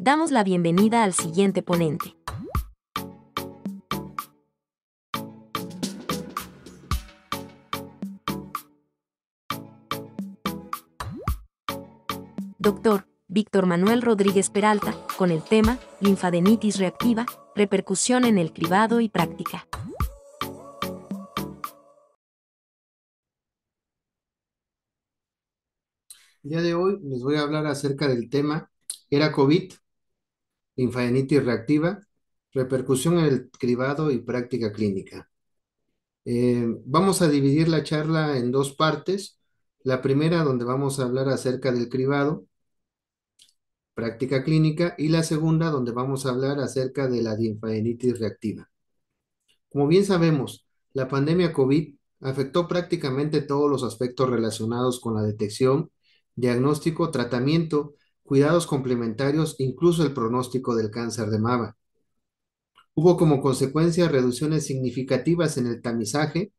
Damos la bienvenida al siguiente ponente. Doctor Víctor Manuel Rodríguez Peralta, con el tema linfadenitis reactiva, repercusión en el cribado y práctica. El día de hoy les voy a hablar acerca del tema era COVID, linfadenitis reactiva, repercusión en el cribado y práctica clínica. Vamos a dividir la charla en dos partes. La primera, donde vamos a hablar acerca del cribado, práctica clínica, y la segunda, donde vamos a hablar acerca de la linfadenitis reactiva. Como bien sabemos, la pandemia COVID afectó prácticamente todos los aspectos relacionados con la detección, diagnóstico, tratamiento, cuidados complementarios, incluso el pronóstico del cáncer de mama. Hubo como consecuencia reducciones significativas en el tamizaje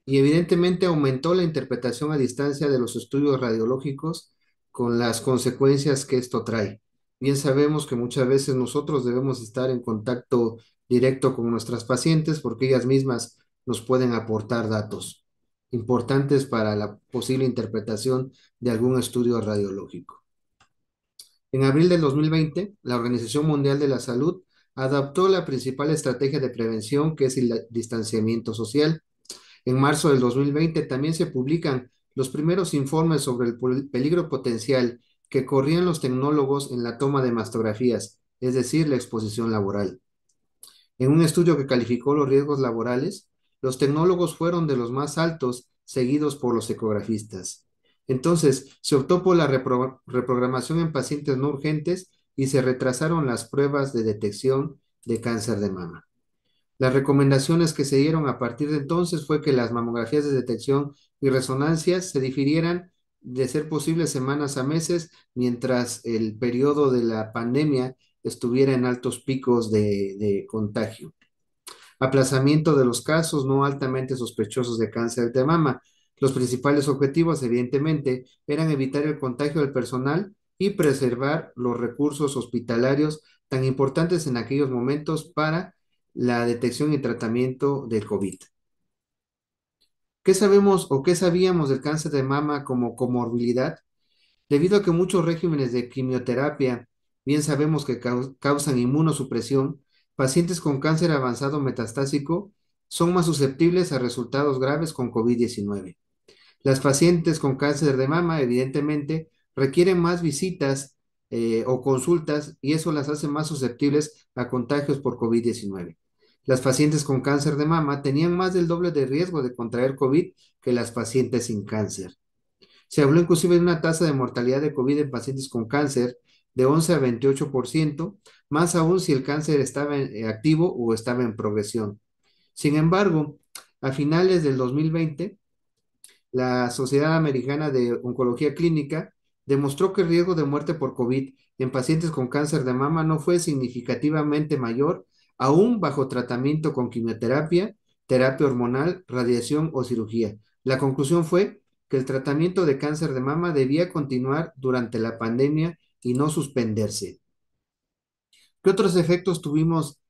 y evidentemente aumentó la interpretación a distancia de los estudios radiológicos con las consecuencias que esto trae. Bien sabemos que muchas veces nosotros debemos estar en contacto directo con nuestras pacientes porque ellas mismas nos pueden aportar datos importantes para la posible interpretación de algún estudio radiológico. En abril del 2020, la Organización Mundial de la Salud adoptó la principal estrategia de prevención, que es el distanciamiento social. En marzo del 2020 también se publican los primeros informes sobre el peligro potencial que corrían los tecnólogos en la toma de mastografías, es decir, la exposición laboral. En un estudio que calificó los riesgos laborales, los tecnólogos fueron de los más altos, seguidos por los ecografistas. Entonces, se optó por la reprogramación en pacientes no urgentes y se retrasaron las pruebas de detección de cáncer de mama. Las recomendaciones que se dieron a partir de entonces fue que las mamografías de detección y resonancias se difirieran de ser posible semanas a meses, mientras el periodo de la pandemia estuviera en altos picos de contagio. Aplazamiento de los casos no altamente sospechosos de cáncer de mama. Los principales objetivos, evidentemente, eran evitar el contagio del personal y preservar los recursos hospitalarios tan importantes en aquellos momentos para la detección y tratamiento del COVID. ¿Qué sabemos o qué sabíamos del cáncer de mama como comorbilidad? Debido a que muchos regímenes de quimioterapia, bien sabemos que causan inmunosupresión, pacientes con cáncer avanzado metastásico son más susceptibles a resultados graves con COVID-19. Las pacientes con cáncer de mama, evidentemente, requieren más visitas o consultas y eso las hace más susceptibles a contagios por COVID-19. Las pacientes con cáncer de mama tenían más del doble de riesgo de contraer COVID que las pacientes sin cáncer. Se habló inclusive de una tasa de mortalidad de COVID en pacientes con cáncer de 11 a 28%, más aún si el cáncer estaba activo o estaba en progresión. Sin embargo, a finales del 2020, la Sociedad Americana de Oncología Clínica demostró que el riesgo de muerte por COVID en pacientes con cáncer de mama no fue significativamente mayor, aún bajo tratamiento con quimioterapia, terapia hormonal, radiación o cirugía. La conclusión fue que el tratamiento de cáncer de mama debía continuar durante la pandemia y no suspenderse. ¿Qué otros efectos tuvimos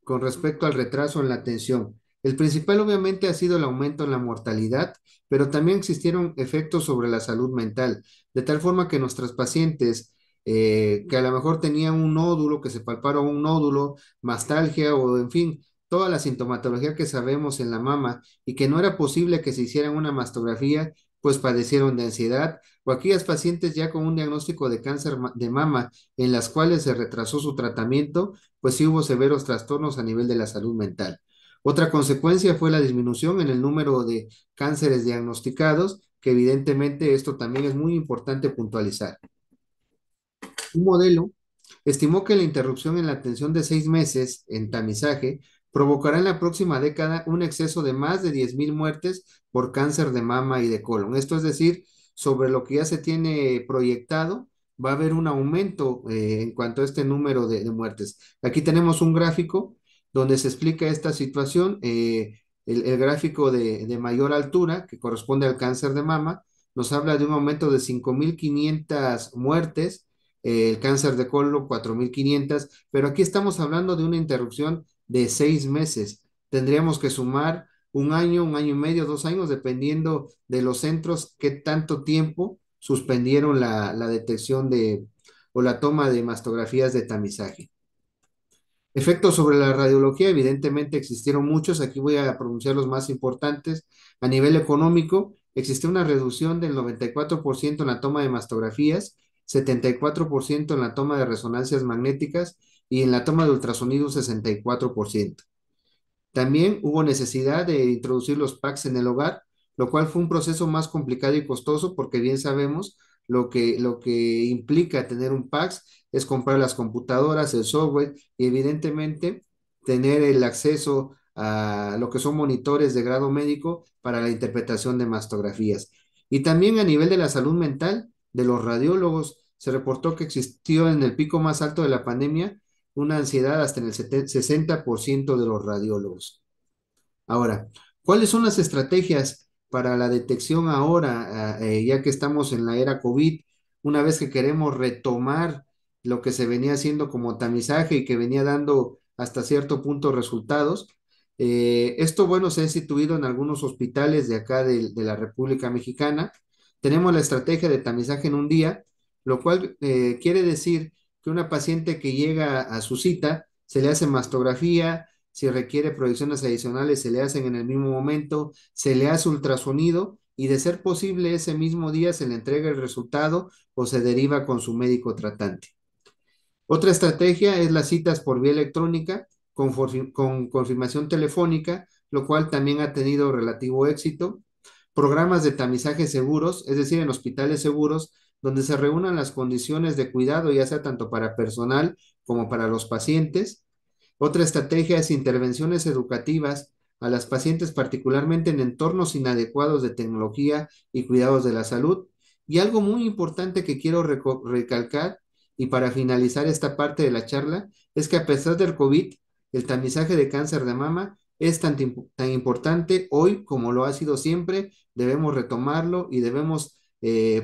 con respecto al retraso en la atención? El principal obviamente ha sido el aumento en la mortalidad, pero también existieron efectos sobre la salud mental, de tal forma que nuestras pacientes que a lo mejor tenían un nódulo, que se palparon un nódulo, mastalgia o en fin, toda la sintomatología que sabemos en la mama y que no era posible que se hicieran una mastografía, pues padecieron de ansiedad, o aquellas pacientes ya con un diagnóstico de cáncer de mama en las cuales se retrasó su tratamiento, pues sí hubo severos trastornos a nivel de la salud mental. Otra consecuencia fue la disminución en el número de cánceres diagnosticados, que evidentemente esto también es muy importante puntualizar. Un modelo estimó que la interrupción en la atención de 6 meses en tamizaje provocará en la próxima década un exceso de más de 10,000 muertes por cáncer de mama y de colon. Esto es decir, sobre lo que ya se tiene proyectado, va a haber un aumento en cuanto a este número de muertes. Aquí tenemos un gráfico donde se explica esta situación. El gráfico de mayor altura, que corresponde al cáncer de mama, nos habla de un aumento de 5,500 muertes el cáncer de colon 4.500, pero aquí estamos hablando de una interrupción de 6 meses. Tendríamos que sumar un año y medio, 2 años, dependiendo de los centros, qué tanto tiempo suspendieron la detección o la toma de mastografías de tamizaje. Efectos sobre la radiología, evidentemente existieron muchos, aquí voy a pronunciar los más importantes. A nivel económico, existió una reducción del 94% en la toma de mastografías, 74% en la toma de resonancias magnéticas y en la toma de ultrasonido 64%. También hubo necesidad de introducir los PACs en el hogar, lo cual fue un proceso más complicado y costoso porque bien sabemos lo que implica tener un PACS es comprar las computadoras, el software y evidentemente tener el acceso a lo que son monitores de grado médico para la interpretación de mastografías. Y también a nivel de la salud mental de los radiólogos, se reportó que existió en el pico más alto de la pandemia una ansiedad hasta en el 60% de los radiólogos. Ahora, ¿cuáles son las estrategias para la detección ahora, ya que estamos en la era COVID, una vez que queremos retomar lo que se venía haciendo como tamizaje y que venía dando hasta cierto punto resultados? Esto, bueno, se ha instituido en algunos hospitales de acá de la República Mexicana. Tenemos la estrategia de tamizaje en un día, lo cual quiere decir que una paciente que llega a su cita, se le hace mastografía, si requiere proyecciones adicionales, se le hacen en el mismo momento, se le hace ultrasonido y de ser posible ese mismo día se le entrega el resultado o se deriva con su médico tratante. Otra estrategia es las citas por vía electrónica con confirmación telefónica, lo cual también ha tenido relativo éxito. Programas de tamizaje seguros, es decir, en hospitales seguros, donde se reúnan las condiciones de cuidado, ya sea tanto para personal como para los pacientes. Otra estrategia es intervenciones educativas a las pacientes, particularmente en entornos inadecuados de tecnología y cuidados de la salud. Y algo muy importante que quiero recalcar y para finalizar esta parte de la charla es que a pesar del COVID, el tamizaje de cáncer de mama es tan importante hoy como lo ha sido siempre. Debemos retomarlo y debemos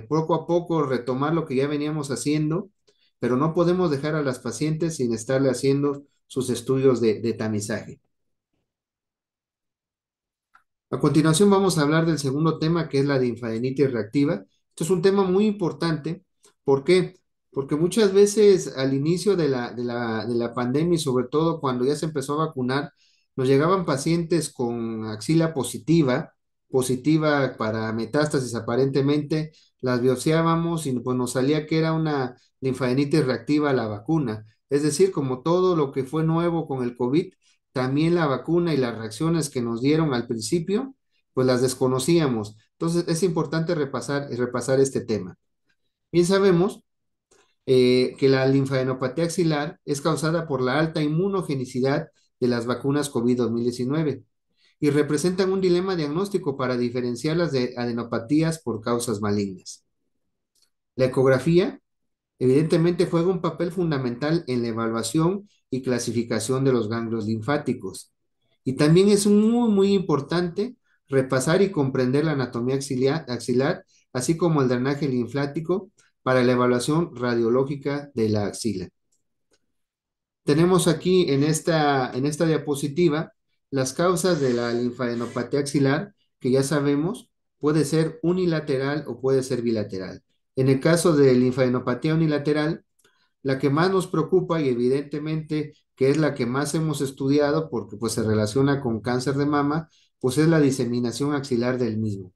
poco a poco retomar lo que ya veníamos haciendo, pero no podemos dejar a las pacientes sin estarle haciendo sus estudios de tamizaje. A continuación vamos a hablar del segundo tema, que es la linfadenitis reactiva. Esto es un tema muy importante. ¿Por qué? Porque muchas veces al inicio de la pandemia y sobre todo cuando ya se empezó a vacunar, nos llegaban pacientes con axila positiva, positiva para metástasis aparentemente, las biopsiábamos y pues nos salía que era una linfadenitis reactiva a la vacuna. Es decir, como todo lo que fue nuevo con el COVID, también la vacuna y las reacciones que nos dieron al principio, pues las desconocíamos. Entonces es importante repasar este tema. Bien sabemos que la linfadenopatía axilar es causada por la alta inmunogenicidad de las vacunas COVID-2019 y representan un dilema diagnóstico para diferenciar las de adenopatías por causas malignas. La ecografía evidentemente juega un papel fundamental en la evaluación y clasificación de los ganglios linfáticos. Y también es muy, muy importante repasar y comprender la anatomía axilar, así como el drenaje linfático para la evaluación radiológica de la axila. Tenemos aquí en esta diapositiva las causas de la linfadenopatía axilar, que ya sabemos, puede ser unilateral o puede ser bilateral. En el caso de linfadenopatía unilateral, la que más nos preocupa y evidentemente que es la que más hemos estudiado porque pues se relaciona con cáncer de mama, pues es la diseminación axilar del mismo.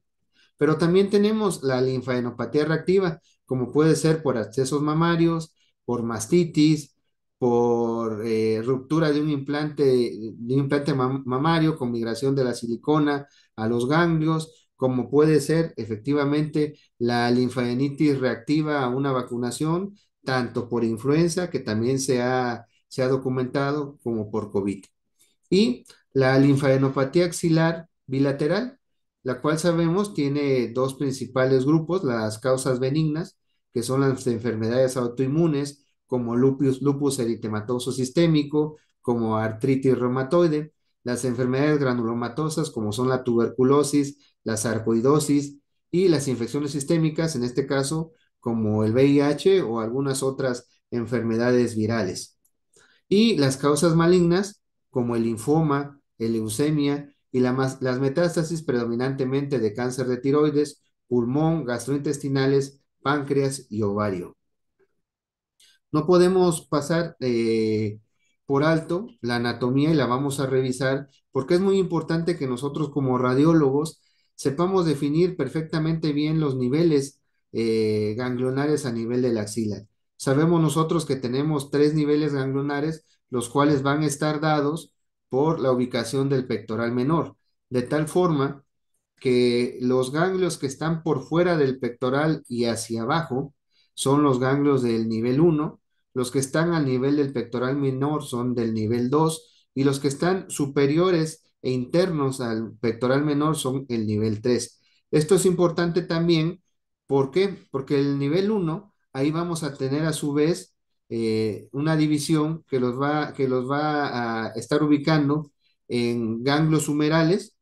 Pero también tenemos la linfadenopatía reactiva, como puede ser por abscesos mamarios, por mastitis, por ruptura de un implante mamario con migración de la silicona a los ganglios, como puede ser efectivamente la linfadenitis reactiva a una vacunación, tanto por influenza, que también se ha documentado, como por COVID. Y la linfadenopatía axilar bilateral, la cual sabemos tiene dos principales grupos: las causas benignas, que son las enfermedades autoinmunes, como lupus eritematoso sistémico, como artritis reumatoide, las enfermedades granulomatosas, como son la tuberculosis, la sarcoidosis, y las infecciones sistémicas, en este caso, como el VIH o algunas otras enfermedades virales. Y las causas malignas, como el linfoma, el leucemia y las metástasis predominantemente de cáncer de tiroides, pulmón, gastrointestinales, páncreas y ovario. No podemos pasar por alto la anatomía y la vamos a revisar porque es muy importante que nosotros como radiólogos sepamos definir perfectamente bien los niveles ganglionares a nivel de la axila. Sabemos nosotros que tenemos 3 niveles ganglionares, los cuales van a estar dados por la ubicación del pectoral menor, de tal forma que los ganglios que están por fuera del pectoral y hacia abajo son los ganglios del nivel 1, los que están al nivel del pectoral menor son del nivel 2 y los que están superiores e internos al pectoral menor son el nivel 3. Esto es importante también, ¿por qué? Porque el nivel 1, ahí vamos a tener a su vez una división que los va a estar ubicando en ganglios humerales,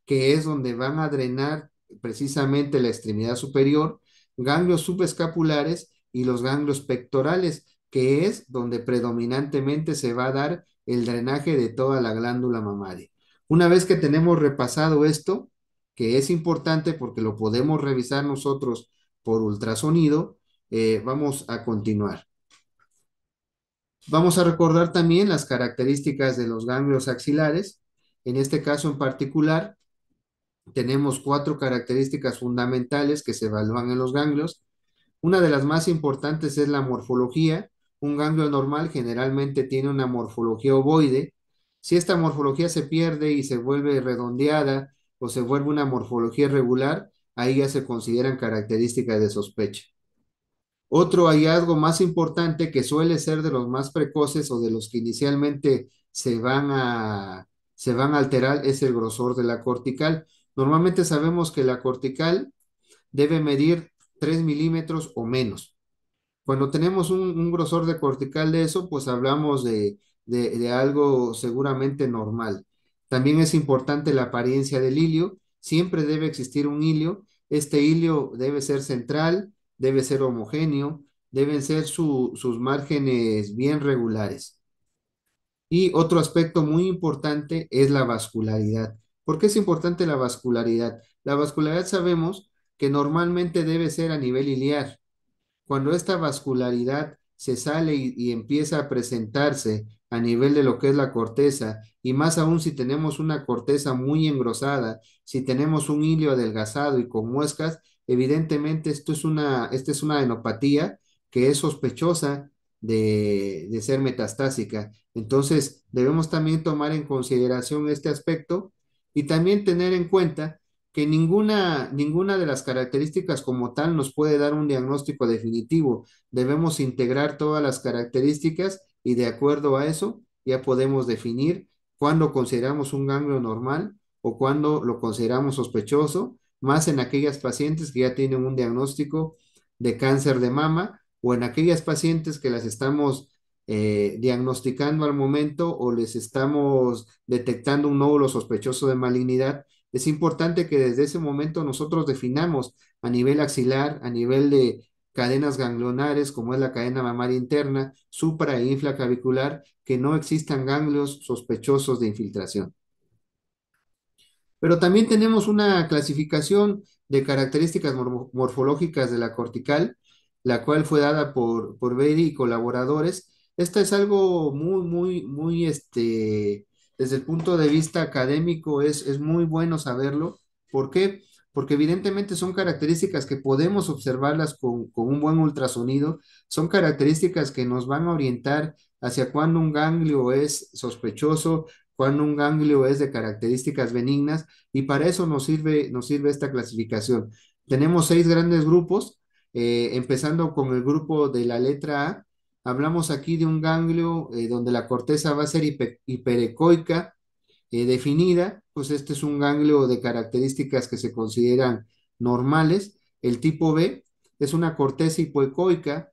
que es donde van a drenar precisamente la extremidad superior, ganglios subescapulares y los ganglios pectorales, que es donde predominantemente se va a dar el drenaje de toda la glándula mamaria. Una vez que tenemos repasado esto, que es importante porque lo podemos revisar nosotros por ultrasonido, vamos a continuar. Vamos a recordar también las características de los ganglios axilares. En este caso en particular, tenemos 4 características fundamentales que se evalúan en los ganglios. Una de las más importantes es la morfología. Un ganglio normal generalmente tiene una morfología ovoide. Si esta morfología se pierde y se vuelve redondeada o se vuelve una morfología irregular, ahí ya se consideran características de sospecha. Otro hallazgo más importante, que suele ser de los más precoces o de los que inicialmente se van a alterar, es el grosor de la cortical. Normalmente sabemos que la cortical debe medir 3 milímetros o menos. Cuando tenemos un grosor de cortical de eso, pues hablamos de algo seguramente normal. También es importante la apariencia del hilio. Siempre debe existir un hilio. Este hilio debe ser central, debe ser homogéneo, deben ser sus márgenes bien regulares. Y otro aspecto muy importante es la vascularidad. ¿Por qué es importante la vascularidad? La vascularidad sabemos que normalmente debe ser a nivel iliar. Cuando esta vascularidad se sale y empieza a presentarse a nivel de lo que es la corteza, y más aún si tenemos una corteza muy engrosada, si tenemos un hilio adelgazado y con muescas, evidentemente esta es una enopatía que es sospechosa de ser metastásica. Entonces, debemos también tomar en consideración este aspecto y también tener en cuenta que ninguna de las características como tal nos puede dar un diagnóstico definitivo. Debemos integrar todas las características y de acuerdo a eso ya podemos definir cuándo consideramos un ganglio normal o cuándo lo consideramos sospechoso, más en aquellas pacientes que ya tienen un diagnóstico de cáncer de mama o en aquellas pacientes que las estamos diagnosticando al momento o les estamos detectando un nódulo sospechoso de malignidad. Es importante que desde ese momento nosotros definamos a nivel axilar, a nivel de cadenas ganglionares, como es la cadena mamaria interna, supra e infraclavicular, que no existan ganglios sospechosos de infiltración. Pero también tenemos una clasificación de características morfológicas de la cortical, la cual fue dada por Beatty y colaboradores. Esta es algo muy, desde el punto de vista académico, es muy bueno saberlo. ¿Por qué? Porque evidentemente son características que podemos observarlas con un buen ultrasonido, son características que nos van a orientar hacia cuándo un ganglio es sospechoso, cuándo un ganglio es de características benignas, y para eso nos sirve esta clasificación. Tenemos 6 grandes grupos, empezando con el grupo de la letra A. Hablamos aquí de un ganglio donde la corteza va a ser hiperecoica definida, pues este es un ganglio de características que se consideran normales. El tipo B es una corteza hipoecoica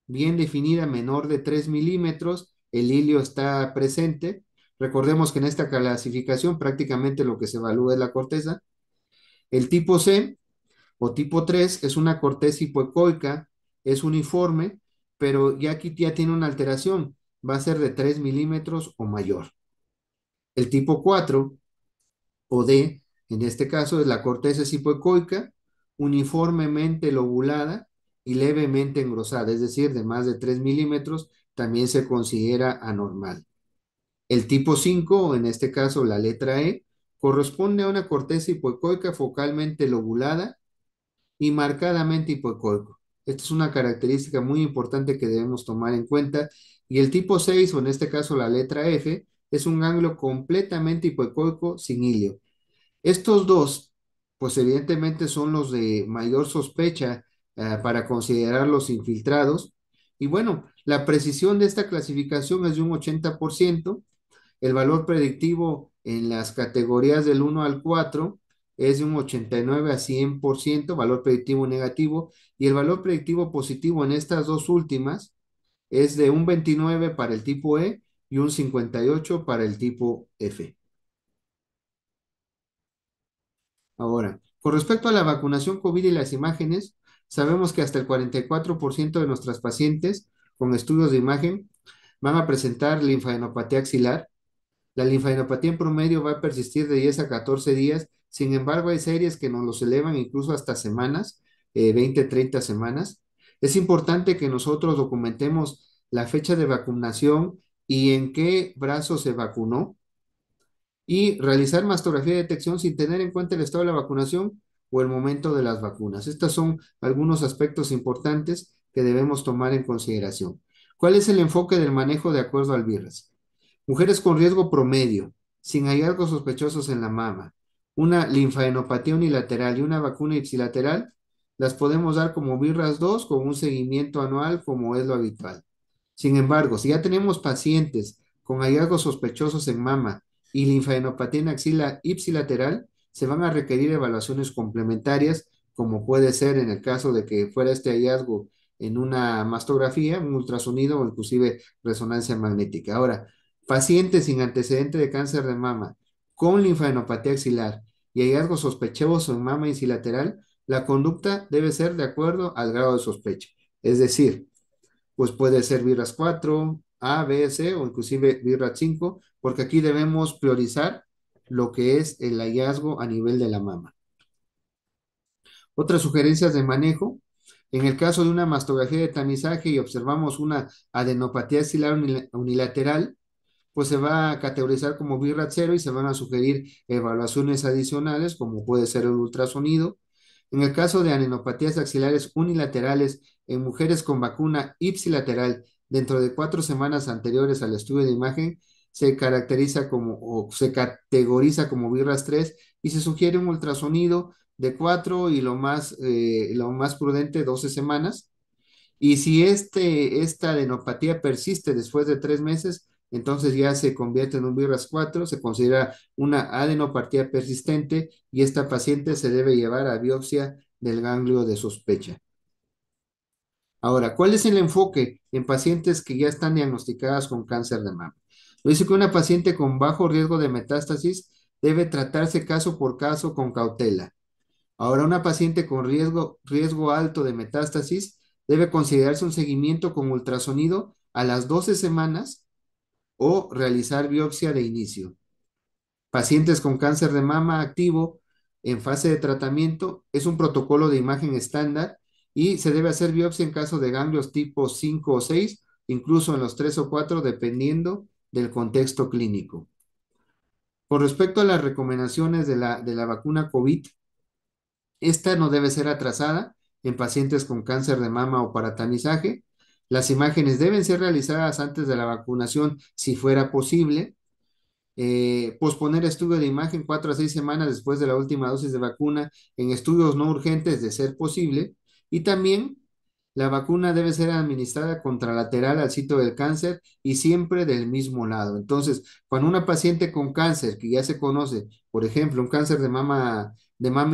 bien definida, menor de 3 milímetros, el hilio está presente. Recordemos que en esta clasificación prácticamente lo que se evalúa es la corteza. El tipo C o tipo 3 es una corteza hipoecoica es uniforme, pero ya aquí ya tiene una alteración, va a ser de 3 milímetros o mayor. El tipo 4 o D, en este caso, es la corteza es hipoecoica, uniformemente lobulada y levemente engrosada, es decir, de más de 3 milímetros, también se considera anormal. El tipo 5, o en este caso la letra E, corresponde a una corteza hipoecoica focalmente lobulada y marcadamente hipoecoico. Esta es una característica muy importante que debemos tomar en cuenta. Y el tipo 6, o en este caso la letra F, es un ganglio completamente hipoecoico sin hilio. Estos dos, pues evidentemente son los de mayor sospecha para considerar los infiltrados. Y bueno, la precisión de esta clasificación es de un 80%. El valor predictivo en las categorías del 1 al 4 es de un 89 a 100%, valor predictivo negativo, y el valor predictivo positivo en estas dos últimas es de un 29 para el tipo E y un 58 para el tipo F. Ahora, con respecto a la vacunación COVID y las imágenes, sabemos que hasta el 44% de nuestras pacientes con estudios de imagen van a presentar linfadenopatía axilar. La linfadenopatía en promedio va a persistir de 10 a 14 días. Sin embargo, hay series que nos los elevan incluso hasta semanas, 20, 30 semanas. Es importante que nosotros documentemos la fecha de vacunación y en qué brazo se vacunó, y realizar mastografía de detección sin tener en cuenta el estado de la vacunación o el momento de las vacunas. Estos son algunos aspectos importantes que debemos tomar en consideración. ¿Cuál es el enfoque del manejo de acuerdo al virus? Mujeres con riesgo promedio, sin hallazgos sospechosos en la mama, una linfadenopatía unilateral y una vacuna ipsilateral, las podemos dar como BIRRAS 2 con un seguimiento anual como es lo habitual. Sin embargo, si ya tenemos pacientes con hallazgos sospechosos en mama y linfadenopatía en axila ipsilateral, se van a requerir evaluaciones complementarias, como puede ser en el caso de que fuera este hallazgo en una mastografía, un ultrasonido o inclusive resonancia magnética. Ahora, pacientes sin antecedente de cáncer de mama con linfadenopatía axilar y hallazgo sospechoso en mama ipsilateral, la conducta debe ser de acuerdo al grado de sospecha. Es decir, pues puede ser BIRAS 4, A, B, C o inclusive BIRAS 5, porque aquí debemos priorizar lo que es el hallazgo a nivel de la mama. Otras sugerencias de manejo: en el caso de una mastografía de tamizaje y observamos una adenopatía axilar unilateral, pues se va a categorizar como BIRAT 0 y se van a sugerir evaluaciones adicionales, como puede ser el ultrasonido. En el caso de adenopatías axilares unilaterales en mujeres con vacuna ipsilateral, dentro de 4 semanas anteriores al estudio de imagen, se caracteriza como o se categoriza como BIRAS 3 y se sugiere un ultrasonido de 4 y lo más prudente 12 semanas. Y si esta adenopatía persiste después de 3 meses, entonces ya se convierte en un BIRAS 4, se considera una adenopatía persistente y esta paciente se debe llevar a biopsia del ganglio de sospecha. Ahora, ¿cuál es el enfoque en pacientes que ya están diagnosticadas con cáncer de mama? Dice que una paciente con bajo riesgo de metástasis debe tratarse caso por caso con cautela. Ahora, una paciente con riesgo alto de metástasis debe considerarse un seguimiento con ultrasonido a las 12 semanas o realizar biopsia de inicio. Pacientes con cáncer de mama activo en fase de tratamiento es un protocolo de imagen estándar y se debe hacer biopsia en caso de ganglios tipo 5 o 6, incluso en los 3 o 4, dependiendo del contexto clínico. Con respecto a las recomendaciones de la vacuna COVID, esta no debe ser atrasada en pacientes con cáncer de mama o para tamizaje. Las imágenes deben ser realizadas antes de la vacunación si fuera posible. Posponer estudio de imagen 4 a 6 semanas después de la última dosis de vacuna en estudios no urgentes de ser posible. Y también la vacuna debe ser administrada contralateral al sitio del cáncer y siempre del mismo lado. Entonces, cuando una paciente con cáncer que ya se conoce, por ejemplo, un cáncer de mama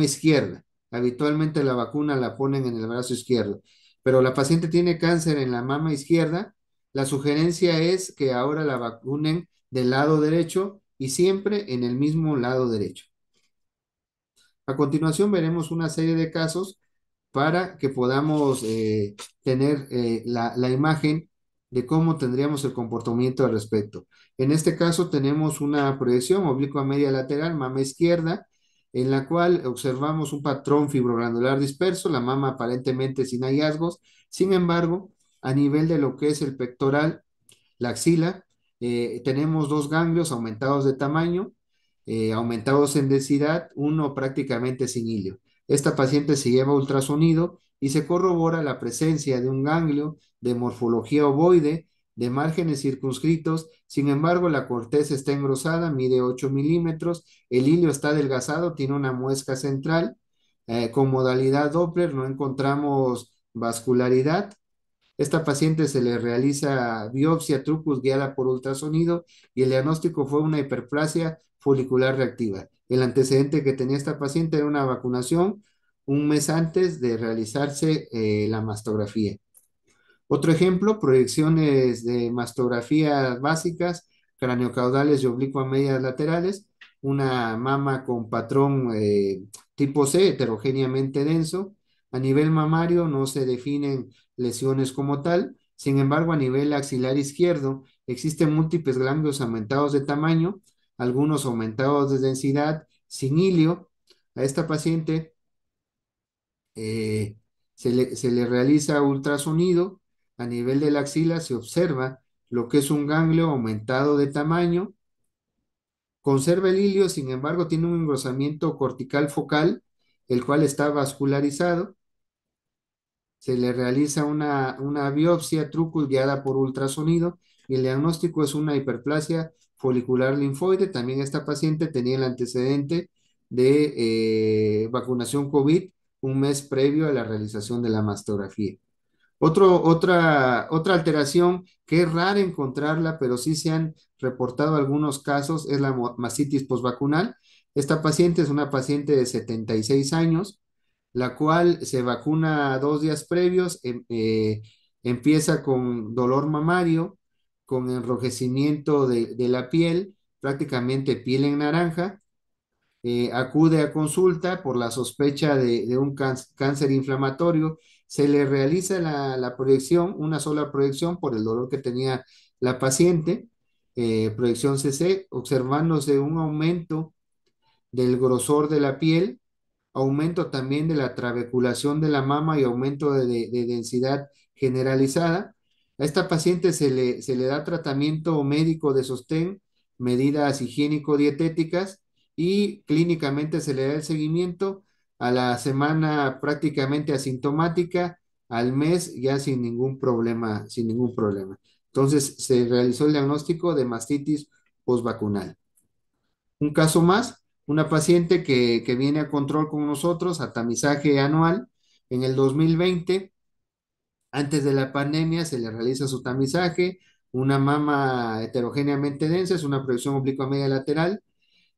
izquierda, habitualmente la vacuna la ponen en el brazo izquierdo, pero la paciente tiene cáncer en la mama izquierda, la sugerencia es que ahora la vacunen del lado derecho y siempre en el mismo lado derecho. A continuación veremos una serie de casos para que podamos tener la imagen de cómo tendríamos el comportamiento al respecto. En este caso tenemos una proyección oblicua media lateral, mama izquierda, en la cual observamos un patrón fibrogranular disperso, la mama aparentemente sin hallazgos. Sin embargo, a nivel de lo que es el pectoral, la axila, tenemos dos ganglios aumentados de tamaño, aumentados en densidad, uno prácticamente sin hilio. Esta paciente se lleva ultrasonido y se corrobora la presencia de un ganglio de morfología ovoide, de márgenes circunscritos. Sin embargo, la corteza está engrosada, mide 8 milímetros, el hilio está adelgazado, tiene una muesca central. Con modalidad Doppler no encontramos vascularidad. Esta paciente se le realiza biopsia trucus guiada por ultrasonido y el diagnóstico fue una hiperplasia folicular reactiva. El antecedente que tenía esta paciente era una vacunación un mes antes de realizarse la mastografía. Otro ejemplo, proyecciones de mastografías básicas, craneocaudales y oblicua medias laterales, una mama con patrón tipo C, heterogéneamente denso. A nivel mamario no se definen lesiones como tal, sin embargo, a nivel axilar izquierdo existen múltiples ganglios aumentados de tamaño, algunos aumentados de densidad, sin hilio. A esta paciente eh, se le realiza ultrasonido, a nivel de la axila se observa lo que es un ganglio aumentado de tamaño, conserva el hilio, sin embargo tiene un engrosamiento cortical focal, el cual está vascularizado, se le realiza una biopsia trucus guiada por ultrasonido y el diagnóstico es una hiperplasia folicular linfoide. También esta paciente tenía el antecedente de vacunación COVID un mes previo a la realización de la mastografía. Otra alteración que es rara encontrarla, pero sí se han reportado algunos casos, es la mastitis postvacunal. Esta paciente es una paciente de 76 años, la cual se vacuna 2 días previos, empieza con dolor mamario, con enrojecimiento de la piel, prácticamente piel en naranja, acude a consulta por la sospecha de un cáncer inflamatorio, se le realiza la proyección, una sola proyección por el dolor que tenía la paciente, proyección CC, observándose un aumento del grosor de la piel, aumento también de la trabeculación de la mama y aumento de densidad generalizada. A esta paciente se le da tratamiento médico de sostén, medidas higiénico-dietéticas y clínicamente se le da el seguimiento a la semana prácticamente asintomática, al mes ya sin ningún problema, sin ningún problema. Entonces se realizó el diagnóstico de mastitis postvacunal. Un caso más, una paciente que viene a control con nosotros, a tamizaje anual, en el 2020, antes de la pandemia, se le realiza su tamizaje, una mama heterogéneamente densa, es una proyección oblicua media lateral,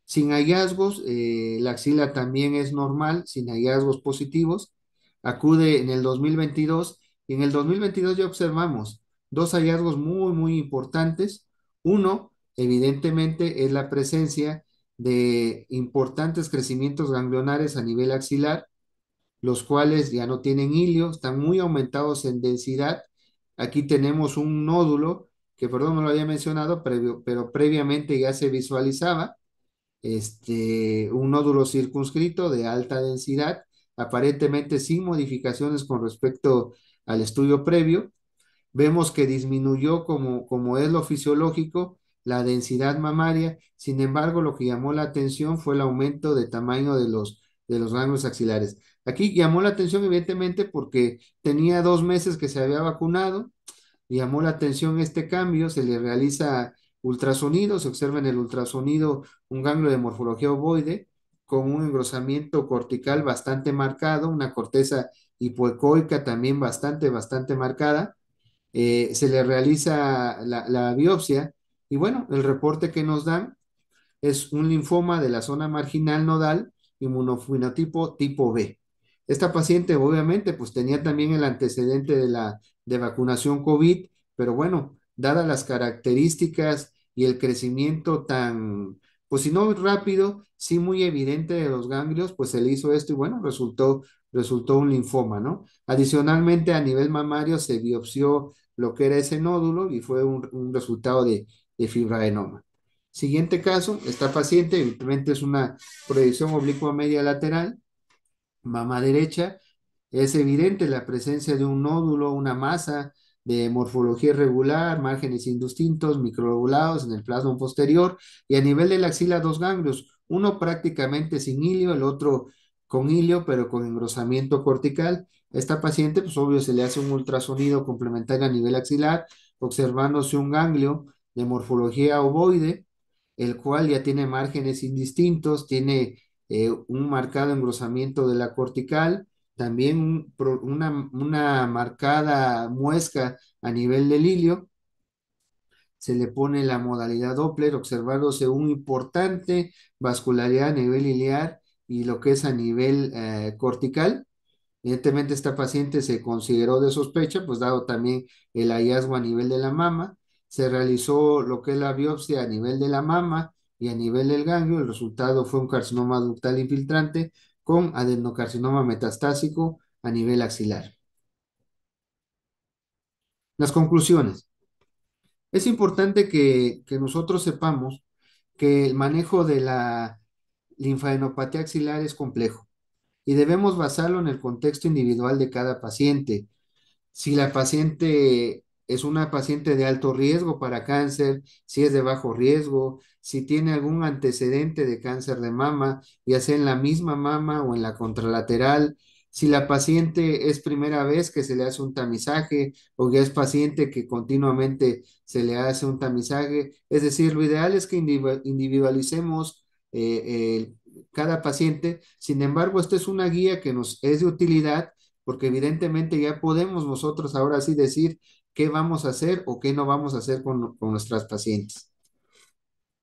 sin hallazgos, la axila también es normal, sin hallazgos positivos. Acude en el 2022 y en el 2022 ya observamos dos hallazgos muy importantes. Uno, evidentemente, es la presencia de importantes crecimientos ganglionares a nivel axilar, los cuales ya no tienen hilio, están muy aumentados en densidad. Aquí tenemos un nódulo que, perdón, no lo había mencionado, pero previamente ya se visualizaba un nódulo circunscrito de alta densidad, aparentemente sin modificaciones con respecto al estudio previo. Vemos que disminuyó como es lo fisiológico la densidad mamaria, sin embargo, lo que llamó la atención fue el aumento de tamaño de los ganglios axilares. Aquí llamó la atención evidentemente porque tenía 2 meses que se había vacunado, llamó la atención este cambio, se le realiza ultrasonido, se observa en el ultrasonido un ganglio de morfología ovoide con un engrosamiento cortical bastante marcado, una corteza hipoecoica también bastante marcada. Se le realiza la biopsia y bueno, el reporte que nos dan es un linfoma de la zona marginal nodal, inmunofenotipo tipo B. Esta paciente obviamente pues tenía también el antecedente de vacunación COVID, pero bueno, dadas las características y el crecimiento tan, pues si no rápido, sí muy evidente de los ganglios, pues se le hizo esto y bueno, resultó resultó un linfoma, ¿no? Adicionalmente, a nivel mamario se biopsió lo que era ese nódulo y fue un resultado de fibroadenoma. Siguiente caso, esta paciente evidentemente es una proyección oblicua media lateral, mama derecha, es evidente la presencia de un nódulo, una masa de morfología irregular, márgenes indistintos, microlobulados en el plasma posterior y a nivel de la axila dos ganglios, uno prácticamente sin hilio, el otro con hilio pero con engrosamiento cortical. A esta paciente, pues obvio, se le hace un ultrasonido complementario a nivel axilar, observándose un ganglio de morfología ovoide, el cual ya tiene márgenes indistintos, tiene un marcado engrosamiento de la cortical, también una marcada muesca a nivel del ilio, se le pone la modalidad Doppler, observándose un importante vascularidad a nivel iliar y lo que es a nivel cortical. Evidentemente, esta paciente se consideró de sospecha, pues dado también el hallazgo a nivel de la mama, se realizó lo que es la biopsia a nivel de la mama y a nivel del ganglio. El resultado fue un carcinoma ductal infiltrante con adenocarcinoma metastásico a nivel axilar. Las conclusiones. Es importante que nosotros sepamos que el manejo de la linfadenopatía axilar es complejo y debemos basarlo en el contexto individual de cada paciente. Si la paciente es una paciente de alto riesgo para cáncer, si es de bajo riesgo, si tiene algún antecedente de cáncer de mama, ya sea en la misma mama o en la contralateral, si la paciente es primera vez que se le hace un tamizaje o ya es paciente que continuamente se le hace un tamizaje. Es decir, lo ideal es que individualicemos cada paciente. Sin embargo, esta es una guía que nos es de utilidad porque evidentemente ya podemos nosotros ahora sí decir qué vamos a hacer o qué no vamos a hacer con nuestras pacientes.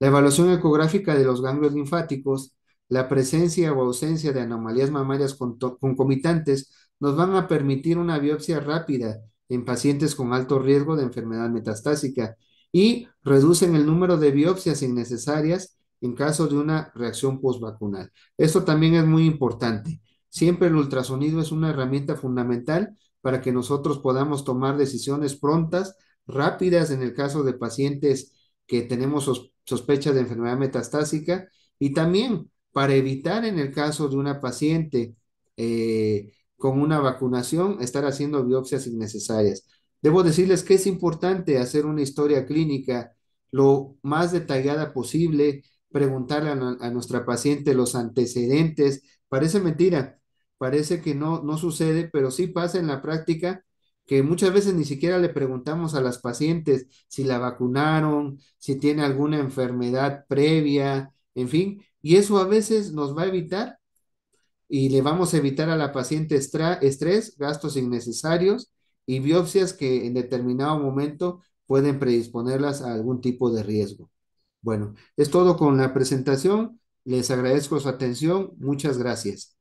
La evaluación ecográfica de los ganglios linfáticos, la presencia o ausencia de anomalías mamarias concomitantes nos van a permitir una biopsia rápida en pacientes con alto riesgo de enfermedad metastásica y reducen el número de biopsias innecesarias en caso de una reacción postvacunal. Esto también es muy importante. Siempre el ultrasonido es una herramienta fundamental para que nosotros podamos tomar decisiones prontas, rápidas en el caso de pacientes que tenemos sospecha de enfermedad metastásica y también para evitar en el caso de una paciente con una vacunación estar haciendo biopsias innecesarias. Debo decirles que es importante hacer una historia clínica lo más detallada posible, preguntarle a nuestra paciente los antecedentes. Parece mentira, parece que no sucede, pero sí pasa en la práctica que muchas veces ni siquiera le preguntamos a las pacientes si la vacunaron, si tiene alguna enfermedad previa, en fin, y eso a veces nos va a evitar y le vamos a evitar a la paciente estrés, gastos innecesarios y biopsias que en determinado momento pueden predisponerlas a algún tipo de riesgo. Bueno, es todo con la presentación. Les agradezco su atención. Muchas gracias.